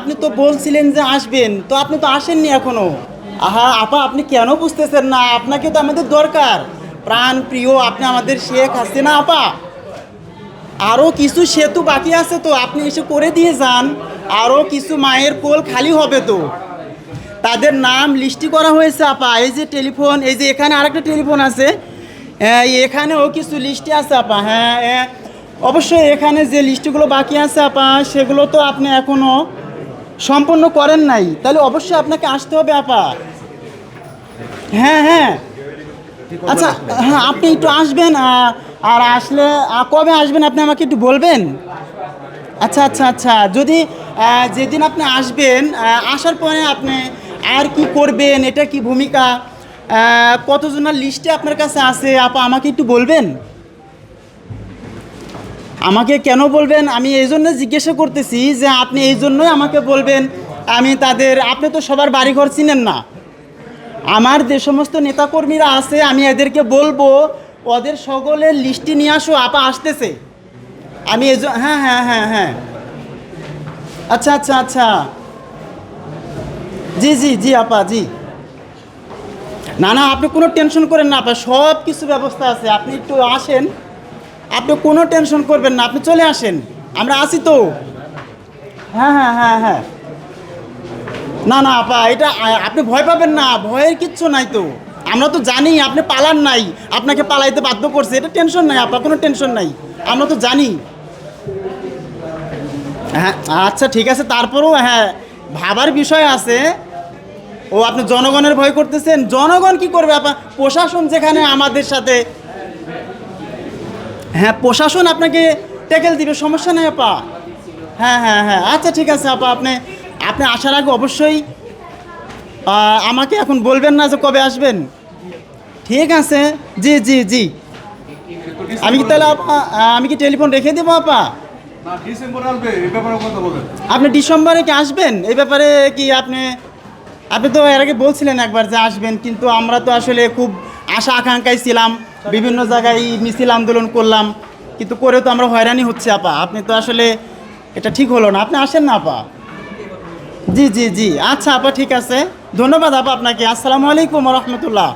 আপনি তো বলছিলেন যে আসবেন, তো আপনি তো আসেননি এখনো। আহা আপা, আপনি কেন বুঝতেছেন না? আপনাকে তো আমাদের দরকার, প্রাণ প্রিয় আপনি আমাদের শেখ হাসিনা আপা। আরও কিছু সেতু বাকি আছে, তো আপনি এসে করে দিয়ে যান। আরও কিছু মায়ের কোল খালি হবে তো, তাদের নাম লিস্টি করা হয়েছে আপা। এই যে টেলিফোন, এই যে এখানে আরেকটা টেলিফোন আছে, এখানেও কিছু লিস্টে আছে আপা। হ্যাঁ অবশ্যই এখানে যে লিস্টগুলো বাকি আছে আপা, সেগুলো তো আপনি এখনও সম্পূর্ণ করেন নাই, তাহলে অবশ্যই আপনাকে আসতে হবে আপা। হ্যাঁ হ্যাঁ, আচ্ছা হ্যাঁ, আপনি একটু আসবেন। আর আসলে কবে আসবেন আপনি আমাকে একটু বলবেন। আচ্ছা আচ্ছা আচ্ছা, যদি যেদিন আপনি আসবেন, আসার পরে আপনি আর কি করবেন, এটা কি ভূমিকা, কতজনের লিস্টে আপনার কাছে আছে আপা, আমাকে একটু বলবেন। আমাকে কেন বলবেন, আমি এই জন্য জিজ্ঞাসা করতেছি যে আপনি এই জন্যই আমাকে বলবেন। আমি তাদের, আপনি তো সবার বাড়িঘর চিনেন না। আমার যে সমস্ত নেতাকর্মীরা আছে, আমি এদেরকে বলবো ওদের সকলের লিস্টে নিয়ে আসো, আপা আসতেছে। আমি এই হ্যাঁ হ্যাঁ হ্যাঁ হ্যাঁ, আচ্ছা আচ্ছা আচ্ছা, জি জি জি আপা জি। না না, আপনি কোনো টেনশন করেন না আপা, সব কিছু ব্যবস্থা আছে। আপনি একটু আসেন, আপনি কোনো টেনশন করবেন না, আপনি চলে আসেন, আমরা আছি তো। হ্যাঁ হ্যাঁ হ্যাঁ হ্যাঁ, না না আপা, এটা আপনি ভয় পাবেন না, ভয়ের কিচ্ছু নাই তো। আমরা তো জানি আপনি পালান নাই, আপনাকে পালাইতে বাধ্য করছে, এটা টেনশন নাই আপা, কোনো টেনশন নাই, আমরা তো জানি। হ্যাঁ আচ্ছা ঠিক আছে, তারপরেও হ্যাঁ ভাবার বিষয় আছে। ও আপনি জনগণের ভয় করতেছেন, জনগণ কি করবে আপা, প্রশাসন যেখানে আমাদের সাথে। হ্যাঁ প্রশাসন আপনাকে ট্যাকেল দিবে, সমস্যা নেই আপা। হ্যাঁ হ্যাঁ হ্যাঁ, আচ্ছা ঠিক আছে আপা, আপনি আপনি আসার আগে অবশ্যই আমাকে এখন বলবেন না যে কবে আসবেন। ঠিক আছে, জি জি জি। আমি কি তাহলে আপা, আমি কি টেলিফোন রেখে দেবো আপা? আপনি ডিসেম্বরে কি আসবেন এই ব্যাপারে কি আপনি, আপনি তো এর আগে বলছিলেন একবার যে আসবেন, কিন্তু আমরা তো আসলে খুব আশা আকাঙ্ক্ষায় ছিলাম, বিভিন্ন জায়গায় মিছিল আন্দোলন করলাম, কিন্তু করে তো আমরা হয়রানি হচ্ছে আপা। আপনি তো আসলে এটা ঠিক হলো না, আপনি আসেন না আপা। জি জি জি, আচ্ছা আপা ঠিক আছে, ধন্যবাদ আপা আপনাকে। আসসালামু আলাইকুম রহমতুল্লাহ।